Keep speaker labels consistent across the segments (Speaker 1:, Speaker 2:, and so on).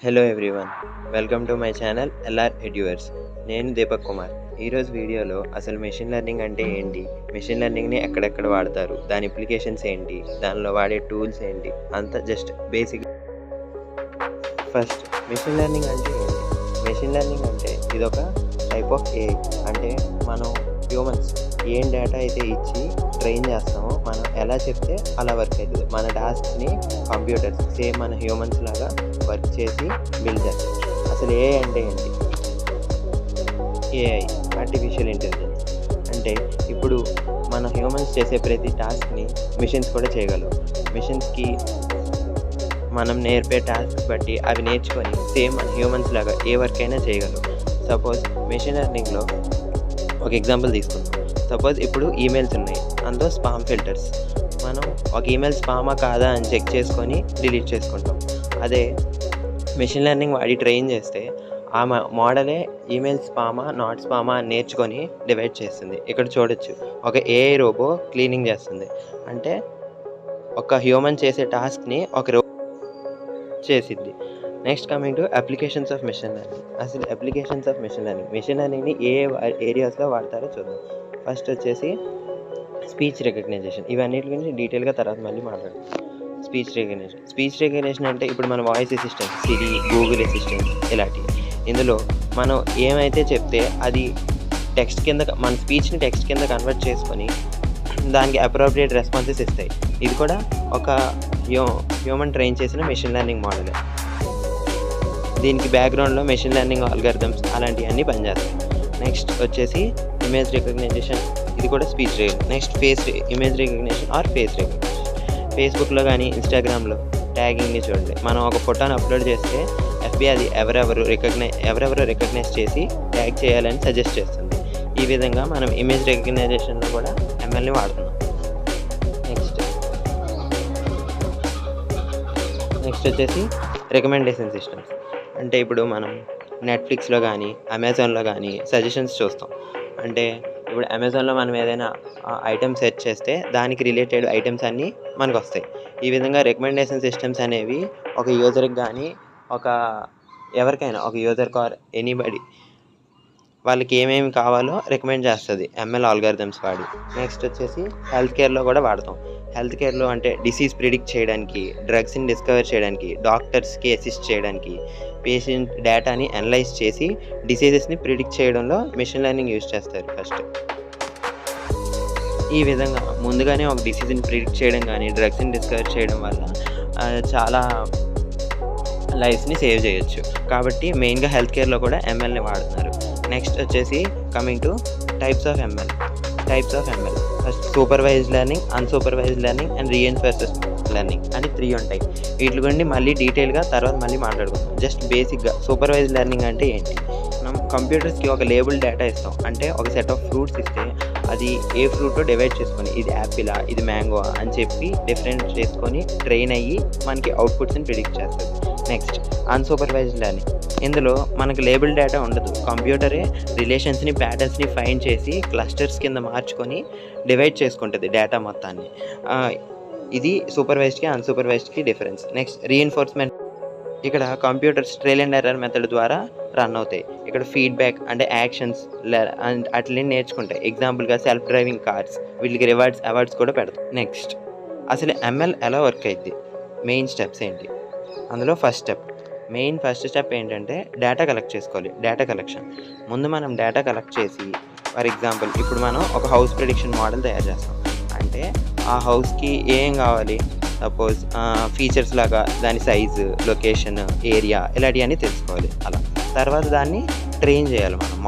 Speaker 1: Hello everyone, welcome to my channel LR Eduverse. నేను దీపక్ కుమార్. ఈరోజు వీడియోలో అసలు మెషిన్ లెర్నింగ్ అంటే ఏంటి, మెషిన్ లెర్నింగ్ని ఎక్కడెక్కడ వాడతారు, దాని అప్లికేషన్స్ ఏంటి, దానిలో వాడే టూల్స్ ఏంటి, అంతా just basic. First, machine learning అంటే ఏంటి? మెషిన్ లెర్నింగ్ అంటే ఇదొక టైప్ ఆఫ్ ఏఐ. అంటే మనం హ్యూమన్స్ ఏం డేటా అయితే ఇచ్చి ట్రైన్ చేస్తామో మనం ఎలా చెప్తే అలా వర్క్ అవుతుంది. మన టాస్క్ని కంప్యూటర్స్ సేమ్ మన హ్యూమన్స్ లాగా వర్క్ చేసి బిల్డ్ చేస్తాం. అసలు ఏఐ అంటే ఏంటి? AI artificial intelligence. అంటే ఇప్పుడు మన హ్యూమన్స్ చేసే ప్రతి టాస్క్ని మిషన్స్ కూడా చేయగలవు. మిషన్స్కి మనం నేర్పే టాస్క్ బట్టి అవి నేర్చుకొని సేమ్ మన హ్యూమన్స్ లాగా ఏ వర్క్ అయినా చేయగలవు. సపోజ్ మెషిన్ లెర్నింగ్లో ఒక ఎగ్జాంపుల్ తీసుకుందాం. సపోజ్ ఇప్పుడు ఈమెయిల్స్ ఉన్నాయి, అందులో స్పామ్ ఫిల్టర్స్. మనం ఒక ఈమెయిల్ స్పామా కాదా అని చెక్ చేసుకొని డిలీట్ చేసుకుంటాం. అదే మెషిన్ లెర్నింగ్ వాడి ట్రైన్ చేస్తే ఆ మోడలే ఈమెయిల్ స్పామా నాట్ స్పామా అని నేర్చుకొని డివైడ్ చేస్తుంది. ఇక్కడ చూడొచ్చు, ఒక ఏఐ రోబో క్లీనింగ్ చేస్తుంది. అంటే ఒక హ్యూమన్ చేసే టాస్క్ని ఒక రోబో చేసిద్ది. Next coming to applications of machine learning. అసలు అప్లికేషన్స్ ఆఫ్ మెషిన్ లెర్నింగ్ని ఏ ఏరియాస్లో వాడతారో చూద్దాం. ఫస్ట్ వచ్చేసి స్పీచ్ రికగ్నైజేషన్. ఇవన్నిటి గురించి డీటెయిల్గా తర్వాత మళ్ళీ మాట్లాడదాం. స్పీచ్ రికగ్నిషన్ అంటే ఇప్పుడు మన వాయిస్ అసిస్టెంట్, సిరి, గూగుల్ అసిస్టెంట్ ఇలాంటివి. ఇందులో మనం ఏమైతే చెప్తే అది టెక్స్ట్ కింద, మన స్పీచ్ని టెక్స్ట్ కింద కన్వర్ట్ చేసుకొని దానికి అప్రోప్రియేట్ రెస్పాన్సెస్ ఇస్తాయి. ఇది కూడా ఒక హ్యూమన్ ట్రైన్ చేసిన మెషిన్ లెర్నింగ్ మోడల్. దీనికి బ్యాక్గ్రౌండ్లో మెషిన్ లెర్నింగ్ ఆల్గారిథమ్స్ అలాంటివన్నీ పనిచేస్తాయి. నెక్స్ట్ వచ్చేసి ఇమేజ్ రికగ్నిషన్. ఇది కూడా speech recognition. Next image recognition or face recognition. ఫేస్బుక్లో కానీ ఇన్స్టాగ్రామ్లో ట్యాగింగ్ని చూడండి. మనం ఒక ఫోటోని అప్లోడ్ చేస్తే ఎఫ్బి అది ఎవరెవరు రికగ్నైజ్ చేసి ట్యాగ్ చేయాలని సజెస్ట్ చేస్తుంది. ఈ విధంగా మనం ఇమేజ్ రికగ్నైజేషన్లో కూడా ఎంఎల్ని వాడుతున్నాం. నెక్స్ట్ వచ్చేసి రికమెండేషన్ సిస్టమ్స్. అంటే ఇప్పుడు మనం నెట్ఫ్లిక్స్లో కానీ అమెజాన్లో కానీ సజెషన్స్ చూస్తాం. అంటే ఇప్పుడు అమెజాన్లో మనం ఏదైనా ఐటమ్ సెర్చ్ చేస్తే దానికి రిలేటెడ్ ఐటమ్స్ అన్నీ మనకు వస్తాయి. ఈ విధంగా రికమెండేషన్ సిస్టమ్స్ అనేవి ఒక యూజర్కి కానీ ఎవరికైనా ఒక యూజర్ కార్ ఎనీబడి వాళ్ళకి ఏమేమి కావాలో రికమెండ్ చేస్తుంది ఎంఎల్ ఆల్గారిథమ్స్ వాడి. నెక్స్ట్ వచ్చేసి హెల్త్ కేర్లో కూడా వాడతాం. హెల్త్ కేర్లో అంటే డిసీజ్ ప్రిడిక్ట్ చేయడానికి, డ్రగ్స్ని డిస్కవర్ చేయడానికి, డాక్టర్స్కి అసిస్ట్ చేయడానికి, పేషెంట్ డేటాని అనలైజ్ చేసి డిసీజెస్ని ప్రిడిక్ట్ చేయడంలో మెషిన్ లెర్నింగ్ యూజ్ చేస్తారు ఫస్ట్. ఈ విధంగా ముందుగానే ఒక డిసీజ్ని ప్రిడిక్ట్ చేయడం కానీ డ్రగ్స్ని డిస్కవర్ చేయడం వల్ల చాలా లైఫ్ని సేవ్ చేయొచ్చు. కాబట్టి మెయిన్గా హెల్త్ కేర్లో కూడా ఎంఎల్ని వాడుతున్నారు. నెక్స్ట్ వచ్చేసి coming to types of ML. First supervised learning, unsupervised learning and reinforced learning అని 3 ఉంటాయి. వీటి గురించి మళ్ళీ డీటెయిల్గా తర్వాత మళ్ళీ మాట్లాడుకుందాం. జస్ట్ బేసిక్గా సూపర్వైజ్డ్ లెర్నింగ్ అంటే ఏంటి? మనం కంప్యూటర్స్కి ఒక లేబుల్ డేటా ఇస్తాం. అంటే ఒక సెట్ ఆఫ్ ఫ్రూట్స్ ఇస్తే అది ఏ ఫ్రూటో డివైడ్ చేసుకొని ఇది యాపిలా, ఇది మ్యాంగో అని చెప్పి డిఫరెంట్ చేసుకొని ట్రైన్ అయ్యి మనకి అవుట్పుట్స్ని ప్రిడిక్ట్ చేస్తుంది. Next unsupervised learning. ఇందులో మనకు లేబుల్ డేటా ఉండదు. కంప్యూటరే రిలేషన్స్ని, ప్యాటర్న్స్ని ఫైండ్ చేసి క్లస్టర్స్ కింద మార్చుకొని డివైడ్ చేసుకుంటుంది డేటా మొత్తాన్ని. ఇది సూపర్వైజ్డ్కి అన్సూపర్వైజ్డ్కి డిఫరెన్స్. Next reinforcement. ఇక్కడ computers trial and error method ద్వారా రన్ అవుతాయి. ఇక్కడ ఫీడ్బ్యాక్ అంటే యాక్షన్స్ అట్లనే నేర్చుకుంటాయి. ఎగ్జాంపుల్గా సెల్ఫ్ డ్రైవింగ్ కార్స్, వీటికి అవార్డ్స్ కూడా పెడతాం. నెక్స్ట్ అసలు ఎంఎల్ ఎలా వర్క్ అయింది, మెయిన్ స్టెప్స్ ఏంటి? అందులో ఫస్ట్ స్టెప్ ఏంటంటే డేటా కలెక్ట్ చేసుకోవాలి. Data collection. ముందు మనం డేటా కలెక్ట్ చేసి, ఫర్ ఎగ్జాంపుల్ ఇప్పుడు మనం ఒక హౌస్ ప్రిడిక్షన్ మోడల్ తయారు చేస్తాం. అంటే ఆ హౌస్కి ఏం కావాలి, సపోజ్ ఫీచర్స్ లాగా దాని సైజు, లొకేషన్, ఏరియా ఇలాంటివన్నీ తెలుసుకోవాలి. అలా తర్వాత దాన్ని ట్రైన్ చేయాలి. మనం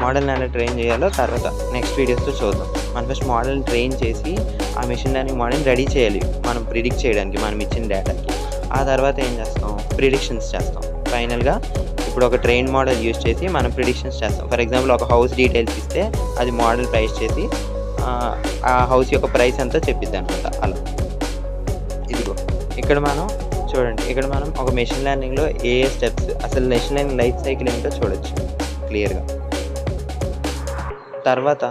Speaker 1: మోడల్ని ఎలా ట్రైన్ చేయాలో తర్వాత నెక్స్ట్ వీడియోస్లో చూద్దాం. మనం ఫస్ట్ మోడల్ని ట్రైన్ చేసి ఆ మెషిన్ లెర్నింగ్ మోడల్ని రెడీ చేయాలి మనం ప్రిడిక్ట్ చేయడానికి మనం ఇచ్చిన డేటాకి. ఆ తర్వాత ఏం చేస్తాం, ప్రిడిక్షన్స్ చేస్తాం. ఫైనల్గా ఇప్పుడు ఒక ట్రైన్ మోడల్ యూజ్ చేసి మనం ప్రిడిక్షన్స్ చేస్తాం. ఫర్ ఎగ్జాంపుల్ ఒక హౌస్ డీటెయిల్స్ ఇస్తే అది మోడల్ ప్రైస్ చేసి ఆ హౌస్ యొక్క ప్రైస్ అంతా చెప్పిద్ది అనమాట. అలా ఇదిగో ఇక్కడ మనం చూడండి, ఇక్కడ మనం ఒక మెషిన్ లెర్నింగ్లో ఏ స్టెప్స్, అసలు మెషిన్ లెర్నింగ్ లైఫ్ సైకిల్ ఏంటో చూడొచ్చు క్లియర్గా. తర్వాత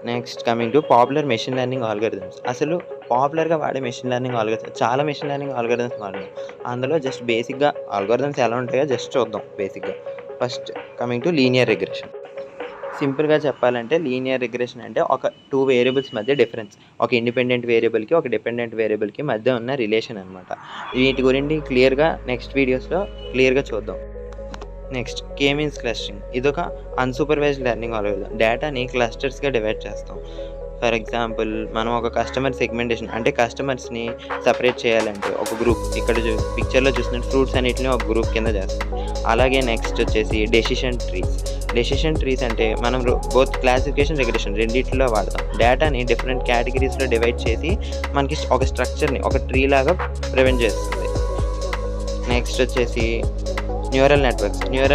Speaker 1: next coming to popular machine learning algorithms. అసలు పాపులర్‌గా వాడే మెషిన్ లెర్నింగ్ చాలా మెషిన్ లెర్నింగ్ ఆల్గోరిథమ్స్ వాడతాం. అందులో జస్ట్ బేసిక్‌గా ఆల్గోరిథమ్స్ ఎలా ఉంటాయో జస్ట్ చూద్దాం బేసిక్‌గా. First coming to linear regression. సింపుల్‌గా చెప్పాలంటే లీనియర్ రిగ్రెషన్ అంటే ఒక 2 వేరియబుల్స్ మధ్య డిఫరెన్స్. ఒక ఇండిపెండెంట్ వేరియబుల్‌కి, ఒక డిపెండెంట్ వేరియబుల్‌కి మధ్య ఉన్న రిలేషన్ అనమాట. వీటి గురించి క్లియర్‌గా నెక్స్ట్ వీడియోస్‌లో క్లియర్‌గా చూద్దాం. Next means clustering. ఇదొక అన్‌సూపర్వైజ్డ్ లెర్నింగ్ అల్గోరిథం. డేటాని క్లస్టర్స్‌గా డివైడ్ చేస్తాం. ఫర్ ఎగ్జాంపుల్ మనం ఒక కస్టమర్ సెగ్మెంటేషన్ అంటే కస్టమర్స్‌ని సెపరేట్ చేయాలంటే ఒక గ్రూప్ ఇక్కడ పిక్చర్‌లో చూసినట్టు ఫ్రూట్స్ అన్నిటిని ఒక గ్రూప్ కింద చేస్తాం. అలాగే నెక్స్ట్ వచ్చేసి డెసిషన్ ట్రీస్. డెసిషన్ ట్రీస్ అంటే మనం బోత్ క్లాసిఫికేషన్, రిగ్రెషన్ రెండిట్లో వాడతాం. డేటాని డిఫరెంట్ కేటగిరీస్‌లో డివైడ్ చేసి మనకి ఒక స్ట్రక్చర్‌ని ఒక ట్రీ లాగా ప్రివెంట్ చేస్తుంది. నెక్స్ట్ వచ్చేసి న్యూరల్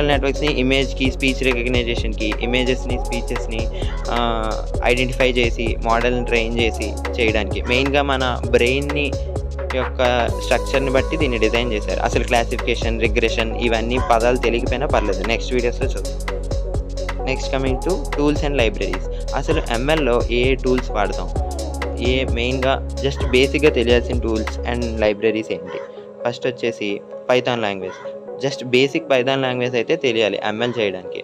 Speaker 1: నెట్వర్క్స్‌ని ఇమేజ్‌కి, స్పీచ్ రికగ్నైజేషన్‌కి, ఇమేజెస్‌ని, స్పీచెస్‌ని ఐడెంటిఫై చేసి మోడల్‌ని ట్రైన్ చేసి చేయడానికి. మెయిన్‌గా మన బ్రెయిన్‌ని యొక్క స్ట్రక్చర్‌ని బట్టి దీన్ని డిజైన్ చేశారు. అసలు క్లాసిఫికేషన్, రిగ్రెషన్ ఇవన్నీ పదాలు తెలియకపోయినా పర్లేదు. నెక్స్ట్ వీడియోస్‌లో చూద్దాం. Next coming to tools and libraries. అసలు ఎంఎల్‌లో ఏ టూల్స్ వాడతాం? మెయిన్‌గా జస్ట్ బేసిక్‌గా తెలియాల్సిన టూల్స్ అండ్ లైబ్రరీస్ ఏంటి? ఫస్ట్ వచ్చేసి Python language. Just basic Python language అయితే తెలియాలి ఎంఎల్ చేయడానికి.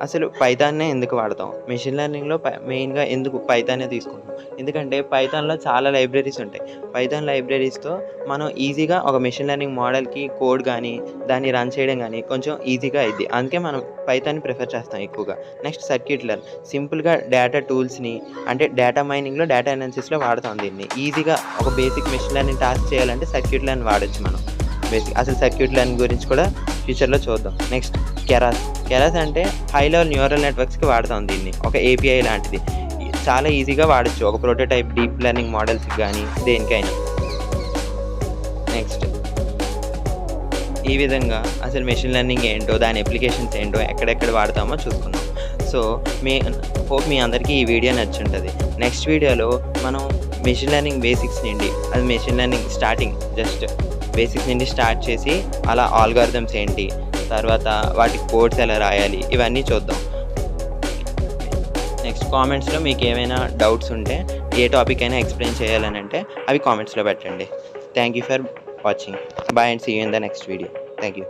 Speaker 1: అసలు పైథాన్నే ఎందుకు వాడతాం? మెషిన్ లెర్నింగ్‌లో మెయిన్‌గా ఎందుకు పైథానే తీసుకుంటాం? ఎందుకంటే పైథాన్‌లో చాలా లైబ్రరీస్ ఉంటాయి. పైథాన్ లైబ్రరీస్‌తో మనం ఈజీగా ఒక మెషిన్ లెర్నింగ్ మోడల్‌కి కోడ్ గానీ, దాన్ని రన్ చేయడం గానీ కొంచెం ఈజీగా అయిద్ది. అందుకే మనం పైథాన్‌ని ప్రిఫర్ చేస్తాం ఎక్కువగా. Next circuit learn. సింపుల్‌గా డేటా టూల్స్‌ని అంటే డేటా మైనింగ్‌లో, డేటా అనాలిసిస్‌లో వాడతాం దీన్ని. ఈజీగా ఒక బేసిక్ మెషిన్ లెర్నింగ్ టాస్క్ చేయాలంటే సర్క్యూట్ లెర్న్ వాడొచ్చు మనం. అసలు సర్క్యూట్ లెర్న్ గురించి కూడా ఫ్యూచర్‌లో చూద్దాం. నెక్స్ట్ కెరాస్ అంటే హై లెవెల్ న్యూరల్ నెట్వర్క్స్‌కి వాడతాం దీన్ని. ఒక ఏపీఐ లాంటిది. చాలా ఈజీగా వాడొచ్చు. ఒక ప్రోటోటైప్ డీప్ లెర్నింగ్ మోడల్స్‌కి గానీ దేనికైనా. నెక్స్ట్ ఈ విధంగా అసలు మెషిన్ లెర్నింగ్ ఏంటో, దాని అప్లికేషన్స్ ఏంటో, ఎక్కడెక్కడ వాడతామో చూసుకున్నాం. సో హోప్ మీ అందరికీ ఈ వీడియో నచ్చుంటది. నెక్స్ట్ వీడియోలో మనం మెషిన్ లెర్నింగ్ బేసిక్స్ నుండి, అది machine learning starting just basics నుండి స్టార్ట్ చేసి అలా ఆల్గారిథమ్స్ ఏంటి, తర్వాత వాటి కోడ్స్ ఎలా రాయాలి ఇవన్నీ చూద్దాం. నెక్స్ట్ కామెంట్స్లో మీకు ఏమైనా డౌట్స్ ఉంటే, ఏ టాపిక్ అయినా ఎక్స్ప్లెయిన్ చేయాలని అంటే అవి కామెంట్స్లో పెట్టండి. Thank you for watching. Bye and see you in the next video. Thank you.